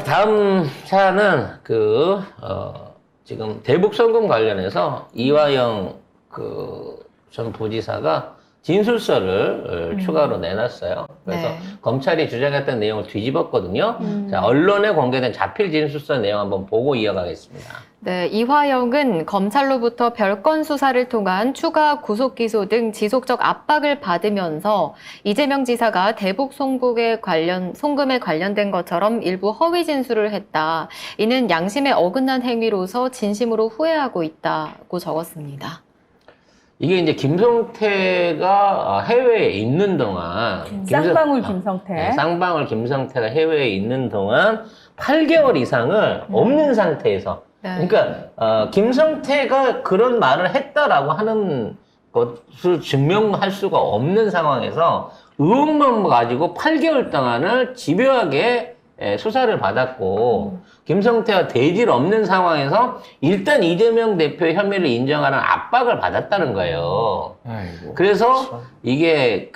다음 사안은 지금 대북 송금 관련해서 이화영 전 부지사가 진술서를 추가로 내놨어요. 그래서 네. 검찰이 주장했던 내용을 뒤집었거든요. 자, 언론에 공개된 자필 진술서 내용 한번 보고 이어가겠습니다. 네, 이화영은 검찰로부터 별건 수사를 통한 추가 구속 기소 등 지속적 압박을 받으면서 이재명 지사가 대북 송금에 관련된 것처럼 일부 허위 진술을 했다. 이는 양심에 어긋난 행위로서 진심으로 후회하고 있다고 적었습니다. 이게 이제 김성태가 해외에 있는 동안 쌍방울 김성태. 네, 쌍방울 김성태가 해외에 있는 동안 8개월 이상을 없는 상태에서 네. 그러니까 김성태가 그런 말을 했다라고 하는 것을 증명할 수가 없는 상황에서 의혹만 가지고 8개월 동안을 집요하게 수사를 받았고 김성태가 대질 없는 상황에서 일단 이재명 대표의 혐의를 인정하는 압박을 받았다는 거예요. 아이고, 그래서 참. 이게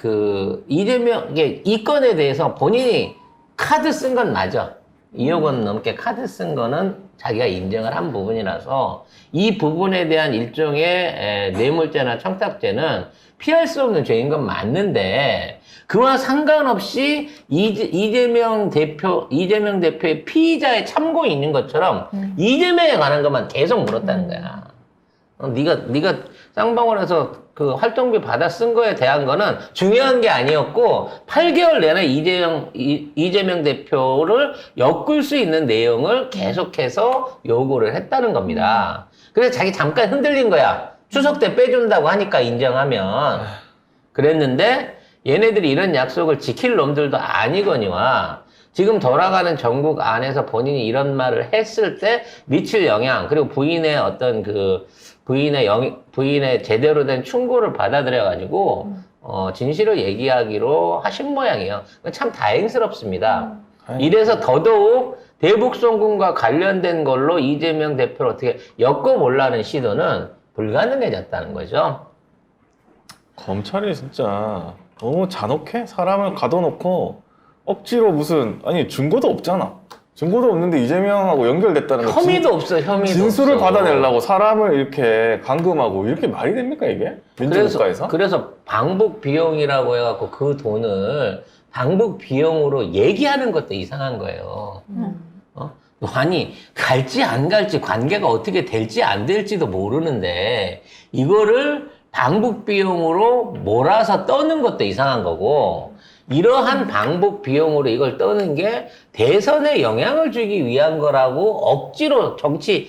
이 건에 대해서 본인이 카드 쓴 건 맞아. 2억 원 넘게 카드 쓴 거는 자기가 인정을 한 부분이라서 이 부분에 대한 일종의 뇌물죄나 청탁죄는 피할 수 없는 죄인 건 맞는데 그와 상관없이 이재명 대표의 피의자의 참고인이 있는 것처럼 이재명에 관한 것만 계속 물었다는 거야. 네가 쌍방울에서 그 활동비 받아 쓴 거에 대한 거는 중요한 게 아니었고 8개월 내내 이재명 대표를 엮을 수 있는 내용을 계속해서 요구를 했다는 겁니다. 그래서 자기 잠깐 흔들린 거야. 추석 때 빼준다고 하니까 인정하면. 그랬는데 얘네들이 이런 약속을 지킬 놈들도 아니거니와 지금 돌아가는 정국 안에서 본인이 이런 말을 했을 때 미칠 영향, 그리고 부인의 어떤 부인의 제대로 된 충고를 받아들여가지고, 진실을 얘기하기로 하신 모양이에요. 참 다행스럽습니다. 이래서 더더욱 대북 송금과 관련된 걸로 이재명 대표를 어떻게 엮어보려는 시도는 불가능해졌다는 거죠. 검찰이 진짜 너무 잔혹해? 사람을 가둬놓고 억지로 아니 증거도 없잖아. 증거도 없는데 이재명하고 연결됐다는 거. 혐의도 없어, 혐의도 진술을 없어. 받아내려고 사람을 이렇게 감금하고 이렇게 말이 됩니까 이게? 민주국가에서? 그래서 방북 비용이라고 해갖고 그 돈을 방북 비용으로 얘기하는 것도 이상한 거예요. 아니, 갈지 안 갈지 관계가 어떻게 될지 안 될지도 모르는데 이거를 방북 비용으로 몰아서 떠는 것도 이상한 거고 이러한 방북 비용으로 이걸 떠는 게 대선에 영향을 주기 위한 거라고 억지로 정치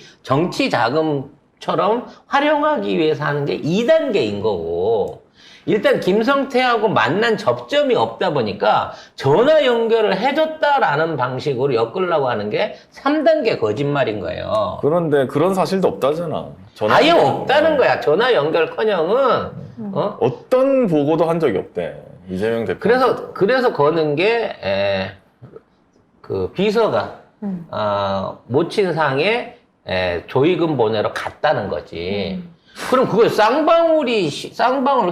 자금처럼 활용하기 위해서 하는 게 2단계인 거고 일단 김성태하고 만난 접점이 없다 보니까 전화 연결을 해줬다라는 방식으로 엮으려고 하는 게 3단계 거짓말인 거예요. 그런데 그런 사실도 없다잖아. 아예 없다는 거야. 전화 연결커녕은 어떤 보고도 한 적이 없대. 이재명 대표. 그래서 거는 게 그 비서가 모친상에 조의금 보내러 갔다는 거지. 그럼 그걸 쌍방울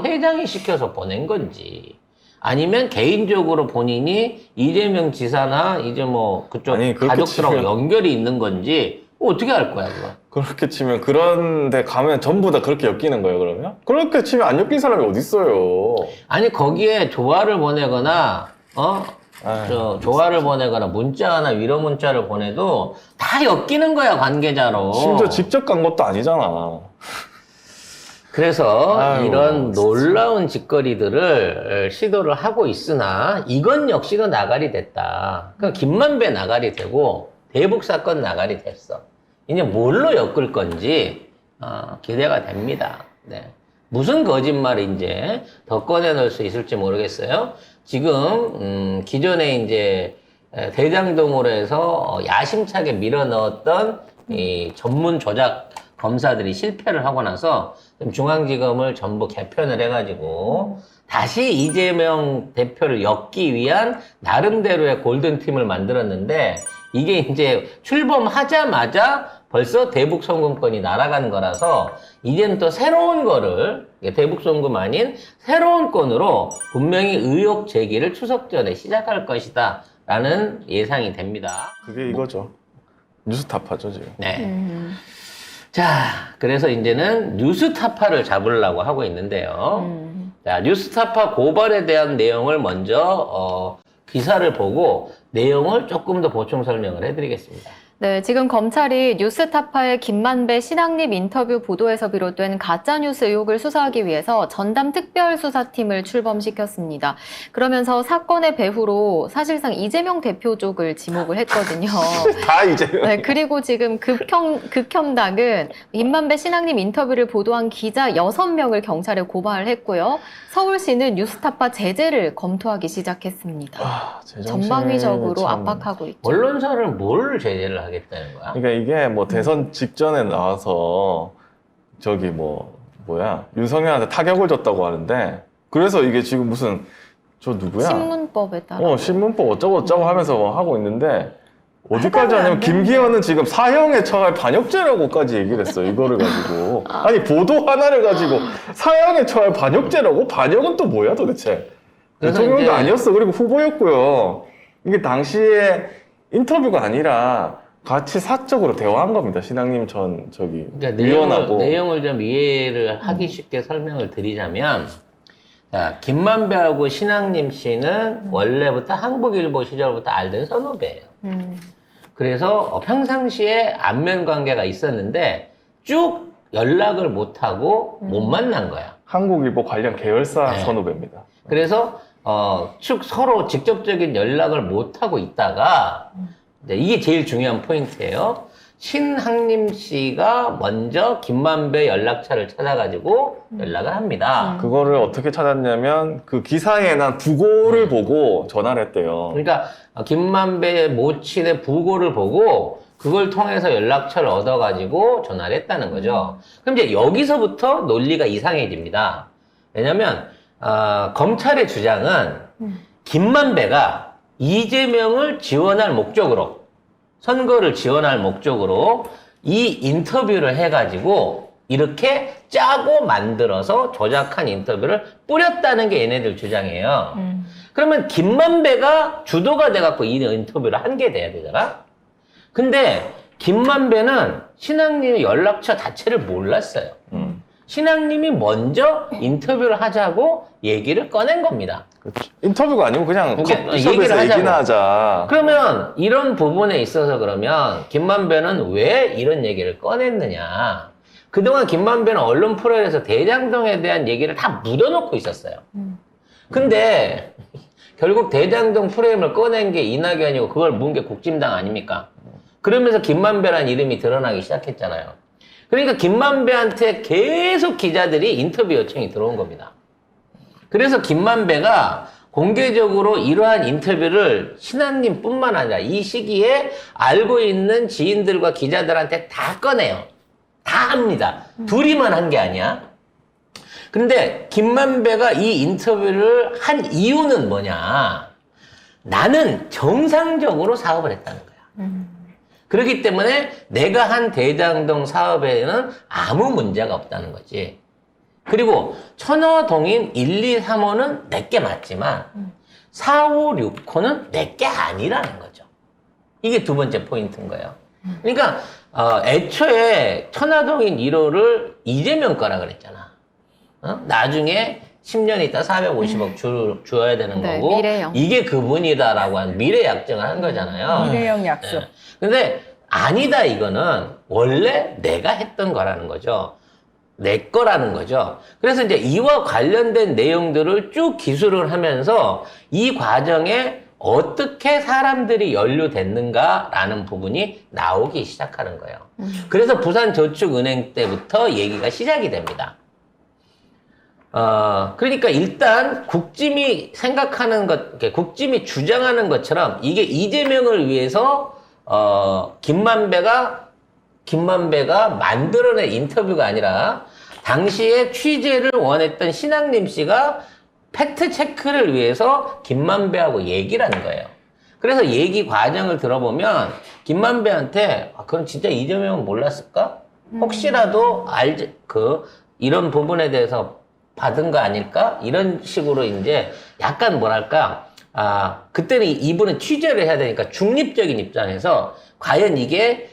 회장이 시켜서 보낸 건지 아니면 개인적으로 본인이 이재명 지사나 이제 뭐 그쪽 아니, 그렇게 가족들하고 치면- 연결이 있는 건지 어떻게 알 거야 그거? 그렇게 치면 그런데 가면 전부 다 그렇게 엮이는 거예요 그러면? 그렇게 치면 안 엮인 사람이 어디 있어요? 아니 거기에 조화를 보내거나 조화를 보내거나 문자나 위로 문자를 보내도 다 엮이는 거야 관계자로. 심지어 직접 간 것도 아니잖아. 그래서 아유, 이런 진짜. 놀라운 짓거리들을 시도를 하고 있으나 이건 역시도 나갈이 됐다. 그러니까 김만배 나갈이 되고 대북 사건 나갈이 됐어. 이제 뭘로 엮을 건지 기대가 됩니다. 네. 무슨 거짓말을 이제 더 꺼내놓을 수 있을지 모르겠어요. 지금 기존에 이제 대장동으로 해서 야심차게 밀어넣었던 이 전문 조작 검사들이 실패를 하고 나서 중앙지검을 전부 개편을 해가지고 다시 이재명 대표를 엮기 위한 나름대로의 골든팀을 만들었는데 이게 이제 출범하자마자 벌써 대북 송금권이 날아간 거라서 이제는 또 새로운 거를 대북 송금 아닌 새로운 건으로 분명히 의혹 제기를 추석 전에 시작할 것이다 라는 예상이 됩니다. 그게 이거죠. 뉴스타파죠 지금. 네. 자, 그래서 이제는 뉴스타파를 잡으려고 하고 있는데요. 자, 뉴스타파 고발에 대한 내용을 먼저 기사를 보고 내용을 조금 더 보충 설명을 해드리겠습니다. 네, 지금 검찰이 뉴스타파의 김만배 신앙립 인터뷰 보도에서 비롯된 가짜뉴스 의혹을 수사하기 위해서 전담 특별수사팀을 출범시켰습니다. 그러면서 사건의 배후로 사실상 이재명 대표 쪽을 지목을 했거든요. 다 이재명. 네, 그리고 지금 극혐당은 김만배 신앙립 인터뷰를 보도한 기자 6명을 경찰에 고발을 했고요. 서울시는 뉴스타파 제재를 검토하기 시작했습니다. 전방위적으로 참... 압박하고 있죠. 언론사를 뭘 제재를 하겠다는 거야? 그러니까 이게 뭐 대선 직전에 나와서 저기 윤석열한테 타격을 줬다고 하는데 그래서 이게 지금 무슨 저 누구야? 신문법에 따라. 신문법 어쩌고 하면서 하고 있는데 어디까지 해당이 하냐면 안 김기현은 지금 사형에 처할 반역죄라고까지 얘기를 했어. 이거를 가지고. 아니 보도 하나를 가지고 사형에 처할 반역죄라고? 반역은 또 뭐야 도대체? 대통령도 이제... 아니었어. 그리고 후보였고요. 이게 당시에 인터뷰가 아니라 같이 사적으로 대화한 겁니다. 신앙님 그러니까 위원하고. 내용을 좀 이해를 하기 쉽게 설명을 드리자면 자, 김만배하고 신앙님 씨는 원래부터 한국일보 시절부터 알던 선후배예요. 그래서 평상시에 안면 관계가 있었는데 쭉 연락을 못하고 못 만난 거야. 한국일보 관련 계열사 네. 선후배입니다. 그래서 쭉 서로 직접적인 연락을 못하고 있다가 이게 제일 중요한 포인트예요. 신학림 씨가 먼저 김만배 연락처를 찾아가지고 연락을 합니다. 그거를 어떻게 찾았냐면 그 기사에 난 부고를 보고 전화를 했대요. 그러니까 김만배 모친의 부고를 보고 그걸 통해서 연락처를 얻어가지고 전화를 했다는 거죠. 그럼 이제 여기서부터 논리가 이상해집니다. 왜냐면 검찰의 주장은 김만배가 이재명을 지원할 목적으로 선거를 지원할 목적으로 이 인터뷰를 해가지고 이렇게 짜고 만들어서 조작한 인터뷰를 뿌렸다는 게 얘네들 주장이에요. 그러면 김만배가 주도가 돼갖고 이 인터뷰를 한 게 돼야 되잖아? 근데 김만배는 신앙님의 연락처 자체를 몰랐어요. 신앙님이 먼저 인터뷰를 하자고 얘기를 꺼낸 겁니다. 그렇죠. 인터뷰가 아니고 그냥 얘기를 커피숍에서 얘기나 하자. 그러면 이런 부분에 있어서 그러면 김만배는 왜 이런 얘기를 꺼냈느냐. 그동안 김만배는 언론 프로에서 대장동에 대한 얘기를 다 묻어놓고 있었어요. 근데 결국 대장동 프레임을 꺼낸 게 이낙연이고 그걸 문 게 국진당 아닙니까? 그러면서 김만배라는 이름이 드러나기 시작했잖아요. 그러니까 김만배한테 계속 기자들이 인터뷰 요청이 들어온 겁니다. 그래서 김만배가 공개적으로 이러한 인터뷰를 신앙님뿐만 아니라 이 시기에 알고 있는 지인들과 기자들한테 다 꺼내요. 다 합니다. 둘이만 한 게 아니야. 근데 김만배가 이 인터뷰를 한 이유는 뭐냐? 나는 정상적으로 사업을 했다는 거야. 그렇기 때문에 내가 한 대장동 사업에는 아무 문제가 없다는 거지. 그리고 천호동인 1, 2, 3호는 내게 맞지만 4, 5, 6호는 내게 아니라는 거죠. 이게 두 번째 포인트인 거예요. 그러니까 애초에 천화동인 1호를 이재명 거라 그랬잖아. 나중에 10년 있다 450억 줘야 되는 네, 거고 미래형. 이게 그분이다라고 한 미래 약정을 한 거잖아요. 미래형 약속. 네. 근데 아니다 이거는 원래 내가 했던 거라는 거죠. 내 거라는 거죠. 그래서 이제 이와 관련된 내용들을 쭉 기술을 하면서 이 과정에 어떻게 사람들이 연루됐는가라는 부분이 나오기 시작하는 거예요. 그래서 부산저축은행 때부터 얘기가 시작이 됩니다. 그러니까 일단 국짐이 생각하는 것, 국짐이 주장하는 것처럼 이게 이재명을 위해서 김만배가 만들어낸 인터뷰가 아니라 당시에 취재를 원했던 신학림 씨가 팩트 체크를 위해서 김만배하고 얘기를 한 거예요. 그래서 얘기 과정을 들어보면 김만배한테 그럼 진짜 이재명은 몰랐을까? 혹시라도 이런 부분에 대해서 받은 거 아닐까? 이런 식으로 이제 약간 뭐랄까 그때는 이분은 취재를 해야 되니까 중립적인 입장에서 과연 이게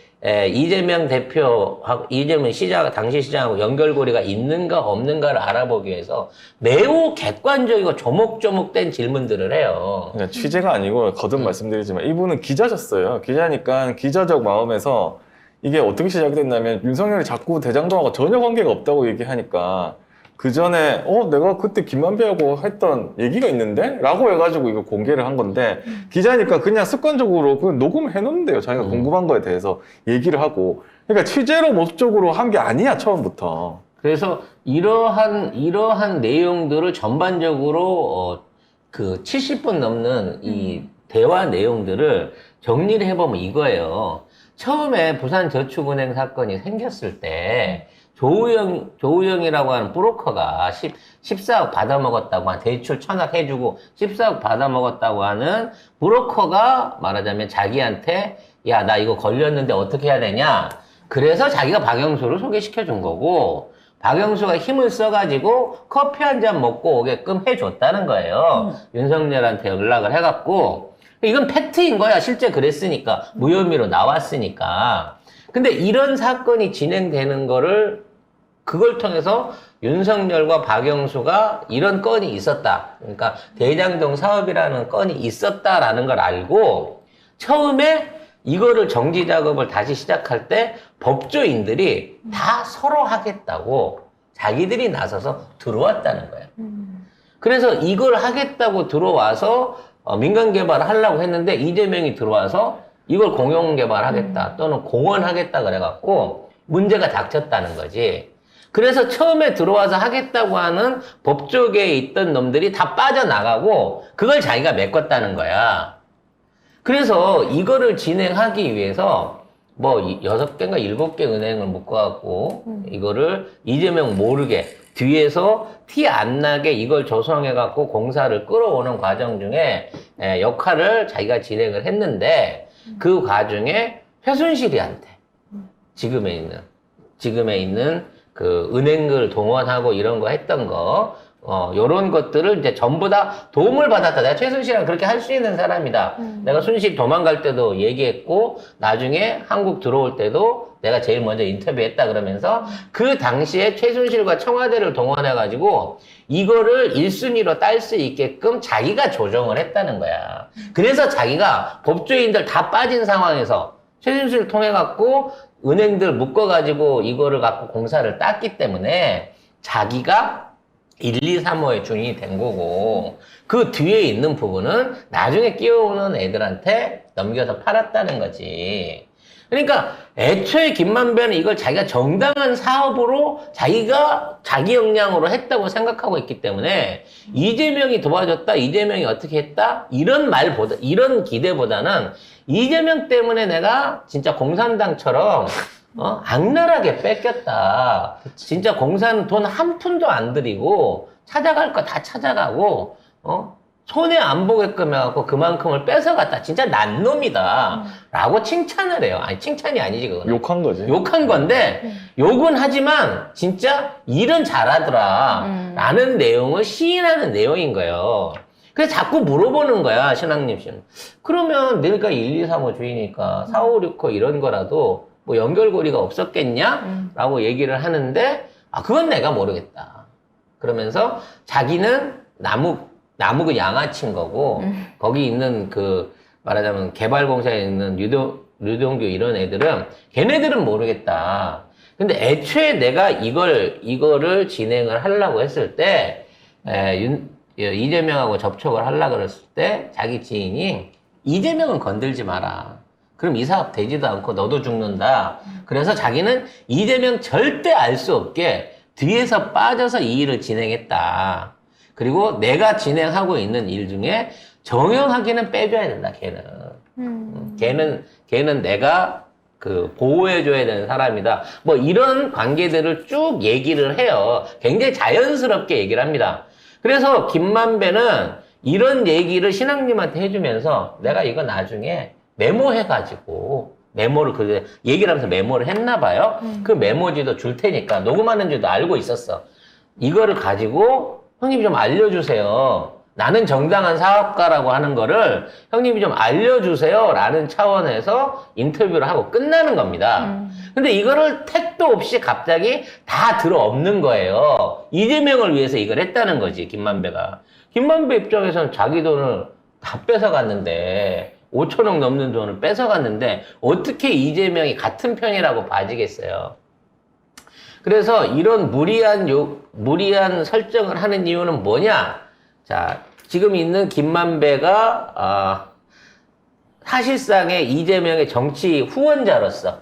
이재명 대표하고 이재명 시장 당시 시장하고 연결고리가 있는가 없는가를 알아보기 위해서 매우 객관적이고 조목조목된 질문들을 해요. 그러니까 취재가 아니고 거듭 말씀드리지만 이분은 기자셨어요. 기자니까 기자적 마음에서 이게 어떻게 시작이 됐냐면 윤석열이 자꾸 대장동하고 전혀 관계가 없다고 얘기하니까 그 전에 내가 그때 김만배하고 했던 얘기가 있는데? 라고 해가지고 이거 공개를 한 건데 기자니까 그냥 습관적으로 그 녹음을 해놓는데요. 자기가 궁금한 거에 대해서 얘기를 하고 그러니까 취재로 목적으로 한 게 아니야 처음부터. 그래서 이러한 내용들을 전반적으로 그 70분 넘는 이 대화 내용들을 정리를 해보면 이거예요. 처음에 부산저축은행 사건이 생겼을 때 조우영이라고 하는 브로커가 14억 받아먹었다고 한 대출 1,000억 해주고 14억 받아먹었다고 하는 브로커가 말하자면 자기한테 야, 나 이거 걸렸는데 어떻게 해야 되냐? 그래서 자기가 박영수를 소개시켜 준 거고 박영수가 힘을 써가지고 커피 한 잔 먹고 오게끔 해줬다는 거예요. 윤석열한테 연락을 해갖고 이건 팩트인 거야. 실제 그랬으니까 무혐의로 나왔으니까. 근데 이런 사건이 진행되는 거를 그걸 통해서 윤석열과 박영수가 이런 건이 있었다. 그러니까 대장동 사업이라는 건이 있었다라는 걸 알고 처음에 이거를 정지 작업을 다시 시작할 때 법조인들이 다 서로 하겠다고 자기들이 나서서 들어왔다는 거예요. 그래서 이걸 하겠다고 들어와서 민간 개발을 하려고 했는데 이재명이 들어와서 이걸 공용 개발하겠다 또는 공원하겠다 그래갖고 문제가 닥쳤다는 거지. 그래서 처음에 들어와서 하겠다고 하는 법조계에 있던 놈들이 다 빠져나가고 그걸 자기가 메꿨다는 거야. 그래서 이거를 진행하기 위해서 뭐 6개인가 7개 은행을 묶어갖고 이거를 이재명 모르게 뒤에서 티 안 나게 이걸 조성해갖고 공사를 끌어오는 과정 중에 역할을 자기가 진행을 했는데 그 과정에 최순실이한테 지금에 있는 그 은행을 동원하고 이런 거 했던 거, 요런 것들을 이제 전부 다 도움을 받았다. 내가 최순실이랑 그렇게 할 수 있는 사람이다. 내가 순실 도망갈 때도 얘기했고, 나중에 한국 들어올 때도 내가 제일 먼저 인터뷰했다 그러면서 그 당시에 최순실과 청와대를 동원해가지고 이거를 1순위로 딸 수 있게끔 자기가 조정을 했다는 거야. 그래서 자기가 법조인들 다 빠진 상황에서 최순실을 통해갖고 은행들 묶어가지고 이거를 갖고 공사를 땄기 때문에 자기가 1, 2, 3호의 주인이 된 거고 그 뒤에 있는 부분은 나중에 끼어오는 애들한테 넘겨서 팔았다는 거지. 그러니까 애초에 김만배는 이걸 자기가 정당한 사업으로 자기가 자기 역량으로 했다고 생각하고 있기 때문에 이재명이 도와줬다, 이재명이 어떻게 했다 이런 말보다 이런 기대보다는 이재명 때문에 내가 진짜 공산당처럼 악랄하게 뺏겼다. 진짜 공사는 돈 한 푼도 안 들이고 찾아갈 거 다 찾아가고 손해 안 보게끔 해갖고 그만큼을 뺏어갔다. 진짜 난 놈이다. 라고 칭찬을 해요. 아니 칭찬이 아니지 그거는. 욕한 거지. 욕한 건데 욕은 하지만 진짜 일은 잘하더라. 라는 내용을 시인하는 내용인 거예요. 그래서 자꾸 물어보는 거야, 신앙님 씨는. 그러면 내가 1, 2, 3호 주의니까 4, 5, 6호 이런 거라도 뭐 연결고리가 없었겠냐? 라고 얘기를 하는데, 그건 내가 모르겠다. 그러면서 자기는 나무 양아치인 거고, 거기 있는 말하자면 개발공사에 있는 류동규 이런 애들은, 걔네들은 모르겠다. 근데 애초에 내가 이거를 진행을 하려고 했을 때, 이재명하고 접촉을 하려고 그랬을 때 자기 지인이 이재명은 건들지 마라. 그럼 이 사업 되지도 않고 너도 죽는다. 그래서 자기는 이재명 절대 알 수 없게 뒤에서 빠져서 이 일을 진행했다. 그리고 내가 진행하고 있는 일 중에 정영하기는 빼줘야 된다, 걔는. 걔는 내가 보호해줘야 되는 사람이다. 뭐 이런 관계들을 쭉 얘기를 해요. 굉장히 자연스럽게 얘기를 합니다. 그래서 김만배는 이런 얘기를 신앙님한테 해주면서 내가 이거 나중에 메모해가지고 메모를 얘기를 하면서 메모를 했나 봐요. 그 메모지도 줄 테니까 녹음하는 줄도 알고 있었어. 이거를 가지고 형님 좀 알려주세요. 나는 정당한 사업가라고 하는 거를 형님이 좀 알려주세요 라는 차원에서 인터뷰를 하고 끝나는 겁니다. 근데 이거를 택도 없이 갑자기 다 들어엎는 거예요. 이재명을 위해서 이걸 했다는 거지, 김만배가. 김만배 입장에서는 자기 돈을 다 뺏어갔는데 5천억 넘는 돈을 뺏어갔는데 어떻게 이재명이 같은 편이라고 봐지겠어요. 그래서 이런 무리한 설정을 하는 이유는 뭐냐? 자, 지금 있는 김만배가 사실상의 이재명의 정치 후원자로서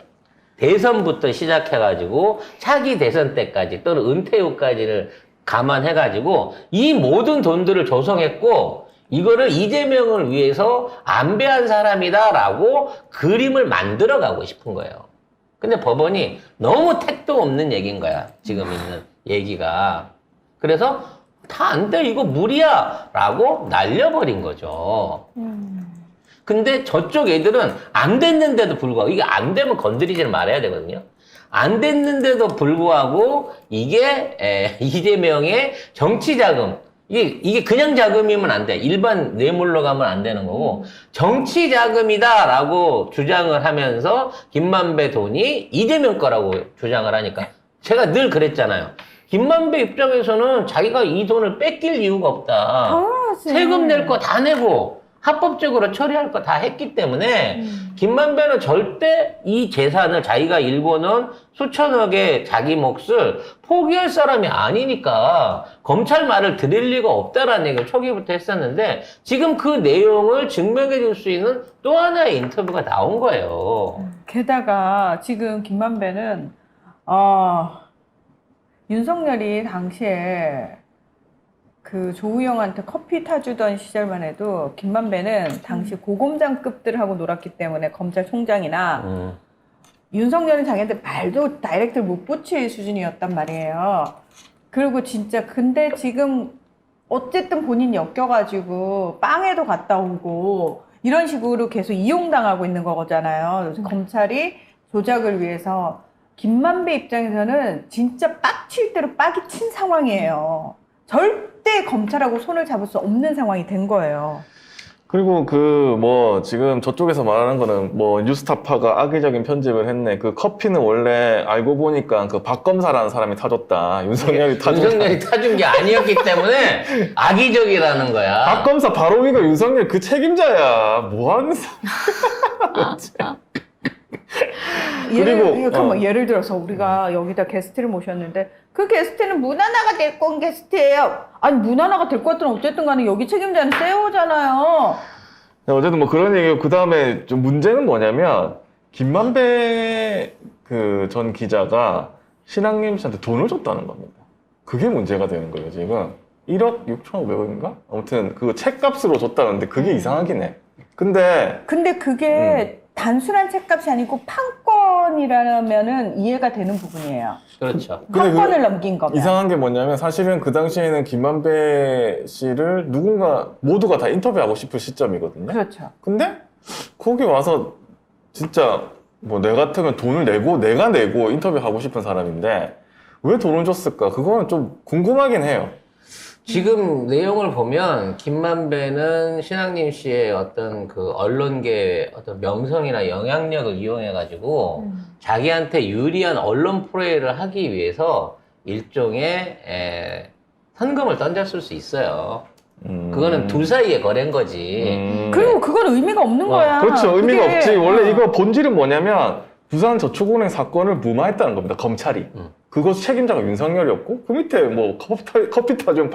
대선부터 시작해가지고 차기 대선 때까지 또는 은퇴 후까지를 감안해가지고 이 모든 돈들을 조성했고 이거를 이재명을 위해서 안배한 사람이다라고 그림을 만들어가고 싶은 거예요. 근데 법원이 너무 택도 없는 얘기인 거야. 지금 있는 얘기가. 그래서 다 안 돼. 이거 무리야. 라고 날려버린 거죠. 근데 저쪽 애들은 안 됐는데도 불구하고 이게 안 되면 건드리지를 말아야 되거든요. 안 됐는데도 불구하고 이게 이재명의 정치 자금 이게 그냥 자금이면 안 돼. 일반 뇌물로 가면 안 되는 거고 정치 자금이다라고 주장을 하면서 김만배 돈이 이재명 거라고 주장을 하니까 제가 늘 그랬잖아요. 김만배 입장에서는 자기가 이 돈을 뺏길 이유가 없다. 당연하지. 세금 낼 거 다 내고 합법적으로 처리할 거 다 했기 때문에 김만배는 절대 이 재산을 자기가 일궈 놓은 수천억의 자기 몫을 포기할 사람이 아니니까 검찰 말을 들을 리가 없다라는 얘기를 초기부터 했었는데 지금 그 내용을 증명해 줄 수 있는 또 하나의 인터뷰가 나온 거예요. 게다가 지금 김만배는 윤석열이 당시에 그 조우영한테 커피 타주던 시절만 해도 김만배는 당시 고검장급들하고 놀았기 때문에 검찰총장이나 윤석열은 자기한테 말도 다이렉트를 못 붙일 수준이었단 말이에요. 그리고 진짜 근데 지금 어쨌든 본인이 엮여가지고 빵에도 갔다 오고 이런 식으로 계속 이용당하고 있는 거잖아요. 그래서 검찰이 조작을 위해서 김만배 입장에서는 진짜 빡칠 대로 빡이 친 상황이에요. 절대 검찰하고 손을 잡을 수 없는 상황이 된 거예요. 그리고 지금 저쪽에서 말하는 거는 뉴스타파가 악의적인 편집을 했네. 그 커피는 원래 알고 보니까 그 박검사라는 사람이 타줬다. 윤석열이 타준 게 아니었기 때문에 악의적이라는 거야. 박검사 바로 위가 윤석열 그 책임자야. 뭐 하는 사람. 예를 들어서 우리가 여기다 게스트를 모셨는데 그 게스트는 문하나가 데리고 온 게스트예요. 아니 문하나가 데리고 왔든 어쨌든 간에 여기 책임자는 세호잖아요. 어쨌든 그런 얘기고 그 다음에 좀 문제는 뭐냐면 김만배 그 전 기자가 신학님 씨한테 돈을 줬다는 겁니다. 그게 문제가 되는 거예요 지금. 1억 6,500원인가? 아무튼 그 책값으로 줬다는데 그게 이상하긴 해. 근데 그게 단순한 책값이 아니고 판권이라면은 이해가 되는 부분이에요. 그렇죠. 판권을 넘긴 거면. 이상한 게 뭐냐면 사실은 그 당시에는 김만배 씨를 모두가 다 인터뷰하고 싶을 시점이거든요. 그렇죠. 근데 거기 와서 진짜 내 같으면 돈을 내고 내가 내고 인터뷰하고 싶은 사람인데 왜 돈을 줬을까? 그거는 좀 궁금하긴 해요. 지금 내용을 보면 김만배는 신학님 씨의 어떤 그 언론계의 어떤 명성이나 영향력을 이용해가지고 자기한테 유리한 언론 플레이를 하기 위해서 일종의 선금을 던졌을 수 있어요. 그거는 둘 사이의 거래인 거지. 그리고 그건 의미가 없는 거야. 그렇죠. 의미가 그게, 없지. 원래 이거 본질은 뭐냐면 부산저축은행 사건을 무마했다는 겁니다. 검찰이. 그것 책임자가 윤석열이었고 그 밑에 커피 타준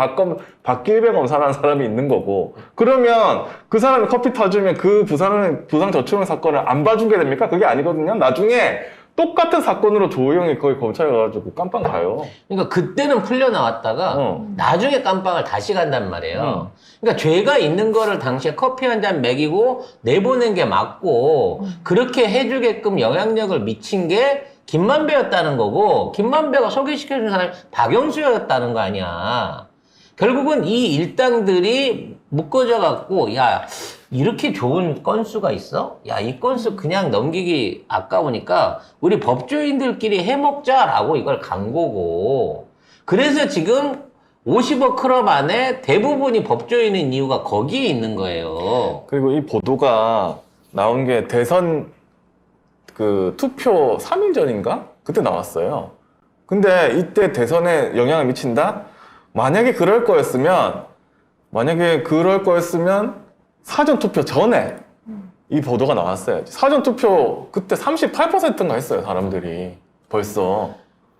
박길배 검사라는 사람이 있는 거고 그러면 그 사람이 커피 타주면 그 부산저축은행 사건을 안 봐주게 됩니까? 그게 아니거든요. 나중에 똑같은 사건으로 조우영이 거의 검찰에 가가지고 깜빵 가요. 그러니까 그때는 풀려나왔다가 나중에 깜빵을 다시 간단 말이에요. 그러니까 죄가 있는 거를 당시에 커피 한 잔 먹이고 내보낸 게 맞고 그렇게 해주게끔 영향력을 미친 게 김만배였다는 거고 김만배가 소개시켜준 사람이 박영수였다는 거 아니야. 결국은 이 일당들이 묶어져 갖고 야 이렇게 좋은 건수가 있어? 야 이 건수 그냥 넘기기 아까우니까 우리 법조인들끼리 해먹자라고 이걸 간 거고 그래서 지금 50억 클럽 안에 대부분이 법조인인 이유가 거기에 있는 거예요. 그리고 이 보도가 나온 게 대선 그 투표 3일 전인가? 그때 나왔어요. 근데 이때 대선에 영향을 미친다? 만약에 그럴 거였으면 사전 투표 전에 이 보도가 나왔어야지. 사전 투표 그때 38%인가 했어요, 사람들이. 벌써.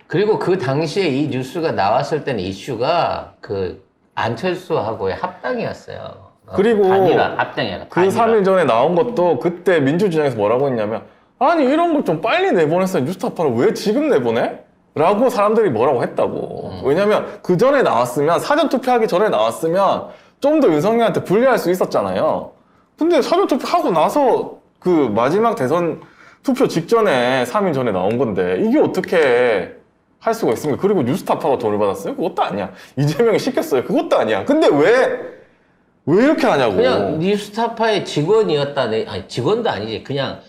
그리고 그 당시에 이 뉴스가 나왔을 때는 이슈가 그 안철수하고의 합당이었어요. 그리고 단일화, 합당이라. 그 3일 전에 나온 것도 그때 민주주의에서 뭐라고 했냐면 아니 이런 걸 좀 빨리 내보냈어요. 뉴스타파를 왜 지금 내보내? 라고 사람들이 뭐라고 했다고. 왜냐면 그 전에 나왔으면 사전 투표하기 전에 나왔으면 좀 더 윤석열한테 불리할 수 있었잖아요. 근데 사전 투표하고 나서 그 마지막 대선 투표 직전에 3일 전에 나온 건데 이게 어떻게 할 수가 있습니까? 그리고 뉴스타파가 돈을 받았어요? 그것도 아니야. 이재명이 시켰어요? 그것도 아니야. 근데 왜 이렇게 하냐고. 그냥 뉴스타파의 직원이었다. 아니, 직원도 아니지. 그냥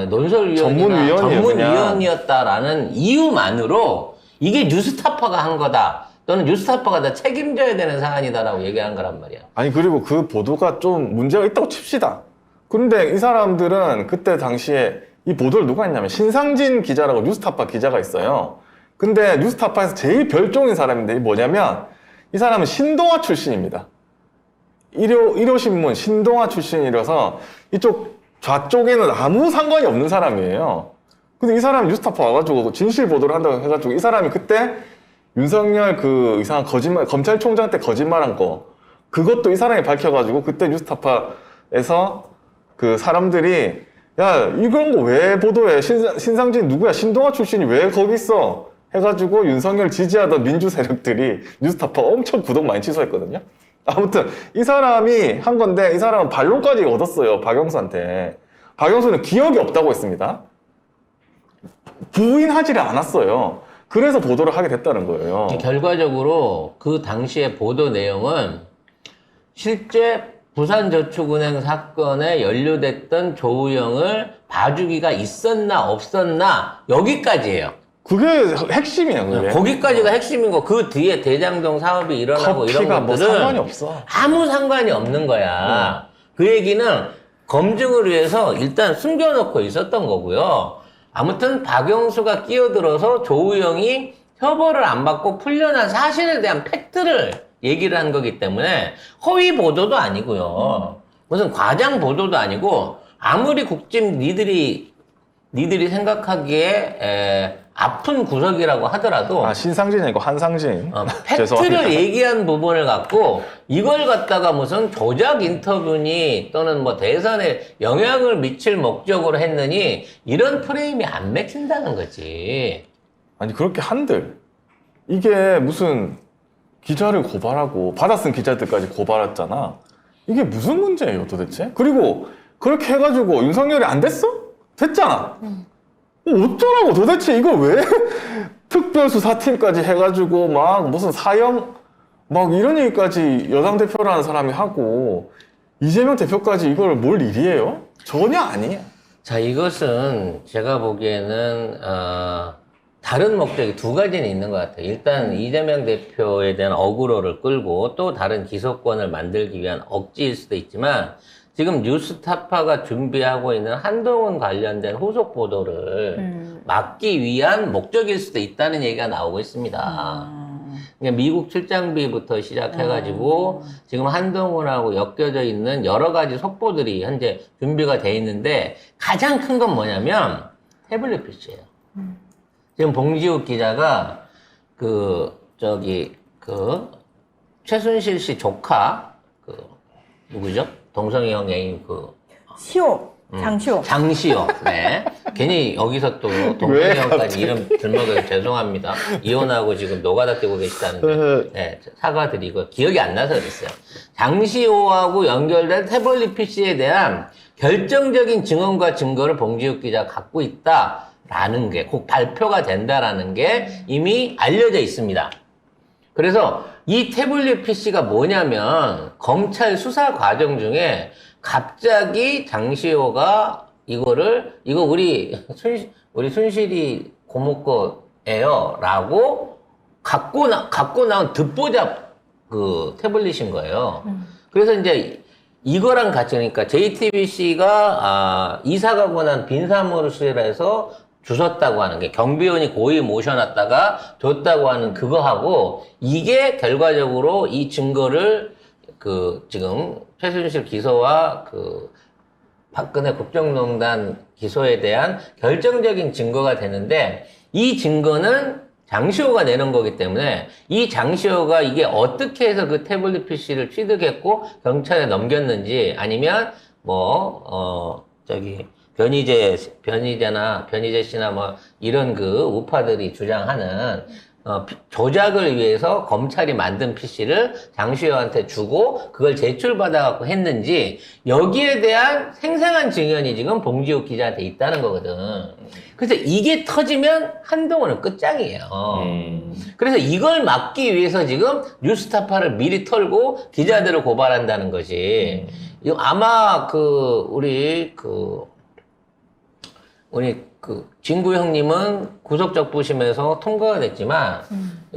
논설위원이나 전문위원이었다라는 이유만으로 이게 뉴스타파가 한 거다. 또는 뉴스타파가 다 책임져야 되는 사안이다라고 얘기한 거란 말이야. 아니 그리고 그 보도가 좀 문제가 있다고 칩시다. 그런데 이 사람들은 그때 당시에 이 보도를 누가 했냐면 신상진 기자라고 뉴스타파 기자가 있어요. 근데 뉴스타파에서 제일 별종인 사람인데 이게 뭐냐면 이 사람은 신동아 출신입니다. 일요신문 신동아 출신이라서 이쪽 좌쪽에는 아무 상관이 없는 사람이에요. 근데 이 사람이 뉴스타파 와가지고 진실 보도를 한다고 해가지고 이 사람이 그때 윤석열 그 이상한 거짓말, 검찰총장 때 거짓말한 거 그것도 이 사람이 밝혀가지고 그때 뉴스타파에서 그 사람들이 야 이런 거 왜 보도해? 신상진 누구야? 신동아 출신이 왜 거기 있어? 해가지고 윤석열 지지하던 민주 세력들이 뉴스타파 엄청 구독 많이 취소했거든요. 아무튼 이 사람이 한 건데 이 사람은 반론까지 얻었어요. 박영수한테. 박영수는 기억이 없다고 했습니다. 부인하지를 않았어요. 그래서 보도를 하게 됐다는 거예요. 결과적으로 그 당시의 보도 내용은 실제 부산저축은행 사건에 연루됐던 조우영을 봐주기가 있었나 없었나 여기까지예요. 그게 핵심이야, 그게. 거기까지가 핵심인 거. 그 뒤에 대장동 사업이 일어나고 이런 커피가 뭐 것들은 상관이 없어. 아무 상관이 없는 거야. 그 얘기는 검증을 위해서 일단 숨겨놓고 있었던 거고요. 아무튼 박영수가 끼어들어서 조우영이 처벌을 안 받고 풀려난 사실에 대한 팩트를 얘기를 한 거기 때문에 허위 보도도 아니고요. 무슨 과장 보도도 아니고 아무리 국짐 니들이 생각하기에 아픈 구석이라고 하더라도 신상진이 아니고 한상진. 팩트를 죄송합니다. 얘기한 부분을 갖고 이걸 갖다가 무슨 조작 인터뷰니 또는 뭐 대선에 영향을 미칠 목적으로 했느니 이런 프레임이 안 맺힌다는 거지. 아니 그렇게 한들 이게 무슨 기자를 고발하고 받아 쓴 기자들까지 고발했잖아. 이게 무슨 문제예요 도대체? 그리고 그렇게 해가지고 윤석열이 안 됐어? 됐잖아. 어쩌라고 도대체 이걸 왜 특별수사팀까지 해가지고 막 무슨 사형 막 이런 얘기까지 여당 대표라는 사람이 하고 이재명 대표까지 이걸 뭘 일이에요? 전혀 아니에요. 자, 이것은 제가 보기에는 다른 목적이 두 가지는 있는 것 같아요. 일단 이재명 대표에 대한 어그로를 끌고 또 다른 기소권을 만들기 위한 억지일 수도 있지만 지금 뉴스타파가 준비하고 있는 한동훈 관련된 후속 보도를 막기 위한 목적일 수도 있다는 얘기가 나오고 있습니다. 그러니까 미국 출장비부터 시작해가지고 지금 한동훈하고 엮여져 있는 여러 가지 속보들이 현재 준비가 돼 있는데 가장 큰 건 뭐냐면 태블릿 PC예요. 지금 봉지욱 기자가 최순실 씨 조카 누구죠? 동성이 형 애인 시호, 장시호. 장시호. 네. 괜히 여기서 또 동성이 형까지 이름 들먹여서 죄송합니다. 이혼하고 지금 노가다 뛰고 계시다는데. 네, 사과드리고 기억이 안 나서 그랬어요. 장시호하고 연결된 태블릿 PC에 대한 결정적인 증언과 증거를 봉지욱 기자가 갖고 있다라는 게 곧 발표가 된다라는 게 이미 알려져 있습니다. 그래서 이 태블릿 PC가 뭐냐면 검찰 수사 과정 중에 갑자기 장시호가 이거 우리 순실이 고모 거예요 라고 갖고 나온 듣보잡 그 태블릿인 거예요. 그래서 이제 이거랑 같이 그러니까 JTBC가 이사 가고 난 빈 사무실에서 주셨다고 하는 게 경비원이 고의 모셔놨다가 줬다고 하는 그거하고 이게 결과적으로 이 증거를 그 지금 최순실 기소와 그 박근혜 국정농단 기소에 대한 결정적인 증거가 되는데 이 증거는 장시호가 내는 거기 때문에 이 장시호가 이게 어떻게 해서 그 태블릿 PC를 취득했고 경찰에 넘겼는지 아니면 변희재 씨나 뭐 이런 그 우파들이 주장하는 조작을 위해서 검찰이 만든 PC를 장시호한테 주고 그걸 제출받아갖고 했는지 여기에 대한 생생한 증언이 지금 봉지욱 기자한테 있다는 거거든. 그래서 이게 터지면 한동훈은 끝장이에요. 그래서 이걸 막기 위해서 지금 뉴스타파를 미리 털고 기자들을 고발한다는 거지. 이거 아마 우리 진구 형님은 구속적부심에서 통과가 됐지만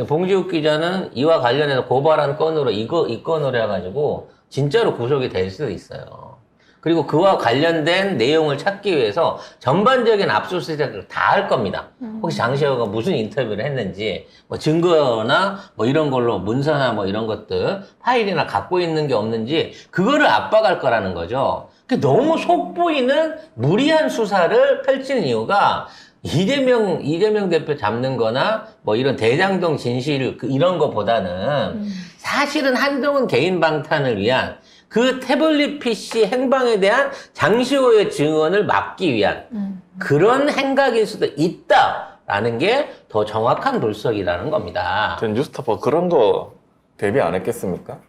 봉지욱 기자는 이와 관련해서 고발한 건으로 이 건으로 해가지고 진짜로 구속이 될 수도 있어요. 그리고 그와 관련된 내용을 찾기 위해서 전반적인 압수수색을 다 할 겁니다. 혹시 장시호가 무슨 인터뷰를 했는지 뭐 증거나 뭐 이런 걸로 문서나 뭐 이런 것들 파일이나 갖고 있는 게 없는지 그거를 압박할 거라는 거죠. 너무 속보이는 무리한 수사를 펼치는 이유가 이재명 대표 잡는 거나 뭐 이런 대장동 진실 이런 거보다는 사실은 한동훈 개인 방탄을 위한 그 태블릿 PC 행방에 대한 장시호의 증언을 막기 위한 그런 행각일 수도 있다라는 게 더 정확한 돌석이라는 겁니다. 전 뉴스타파 그런 거 대비 안 했겠습니까?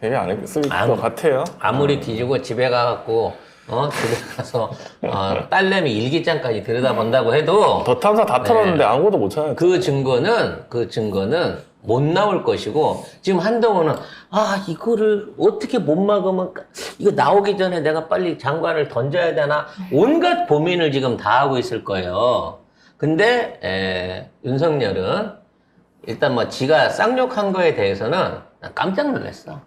대비 안 했을 것 같아요. 아무리 뒤지고 집에 가갖고 집에 가서 딸내미 일기장까지 들여다본다고 해도 더 탐사 다 털었는데 아무것도 못 찾아냈죠. 그 증거는 못 나올 것이고 지금 한동훈은 이거를 어떻게 못 막으면 이거 나오기 전에 내가 빨리 장관을 던져야 되나 온갖 고민을 지금 다 하고 있을 거예요. 근데 윤석열은 일단 뭐 지가 쌍욕한 거에 대해서는 난 깜짝 놀랐어.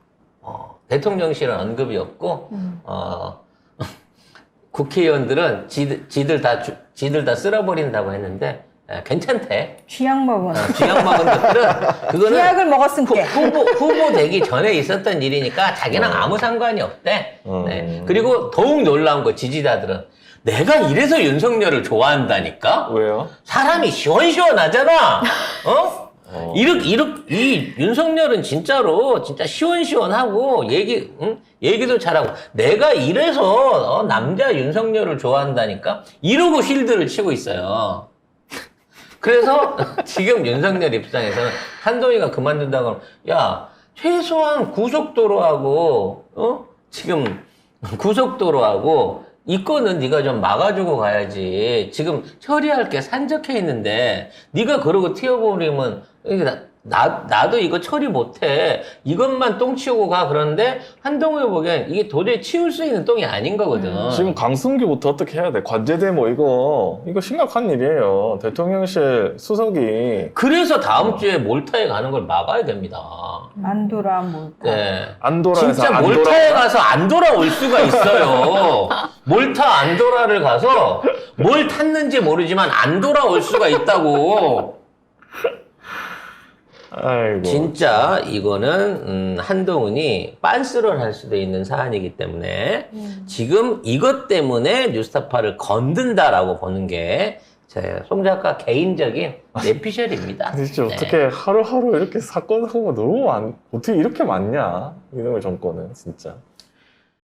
대통령실은 언급이 없고 국회의원들은 지들 다 쓸어버린다고 했는데 괜찮대. 쥐약 먹은. 쥐약 먹은 것들은 그거는 쥐약을 먹었으니까. 후보 되기 전에 있었던 일이니까 자기랑 아무 상관이 없대. 네. 그리고 더욱 놀라운 거 지지자들은 내가 이래서 윤석열을 좋아한다니까? 왜요? 사람이 시원시원하잖아. 이 윤석열은 진짜로 진짜 시원시원하고 얘기도 잘하고 내가 이래서 남자 윤석열을 좋아한다니까? 이러고 힐드를 치고 있어요. 그래서 지금 윤석열 입장에서는 한동희가 그만둔다고 하면 야 최소한 고속도로하고 지금 고속도로하고 이 건은 네가 좀 막아주고 가야지. 지금 처리할 게 산적해 있는데 네가 그러고 튀어버리면 나도 이거 처리 못해. 이것만 똥 치우고 가. 그런데 한동훈이 보기엔 이게 도저히 치울 수 있는 똥이 아닌 거거든. 지금 강승규부터 어떻게 해야 돼? 관제대모 이거 심각한 일이에요. 대통령실 수석이. 그래서 다음 주에 몰타에 가는 걸 막아야 됩니다. 안도라 몰타. 네. 안도라에서 진짜 몰타에 가서 안 돌아올 수가 있어요. 몰타 안도라를 가서 뭘 탔는지 모르지만 안 돌아올 수가 있다고. 아이고. 진짜 이거는 한동훈이 빤스런 할 수도 있는 사안이기 때문에 지금 이것 때문에 뉴스타파를 건든다라고 보는 게 제 송 작가 개인적인 내피셜입니다. 진짜 네. 어떻게 하루하루 이렇게 사건 사고가 너무 어떻게 이렇게 많냐? 이놈의 정권은 진짜.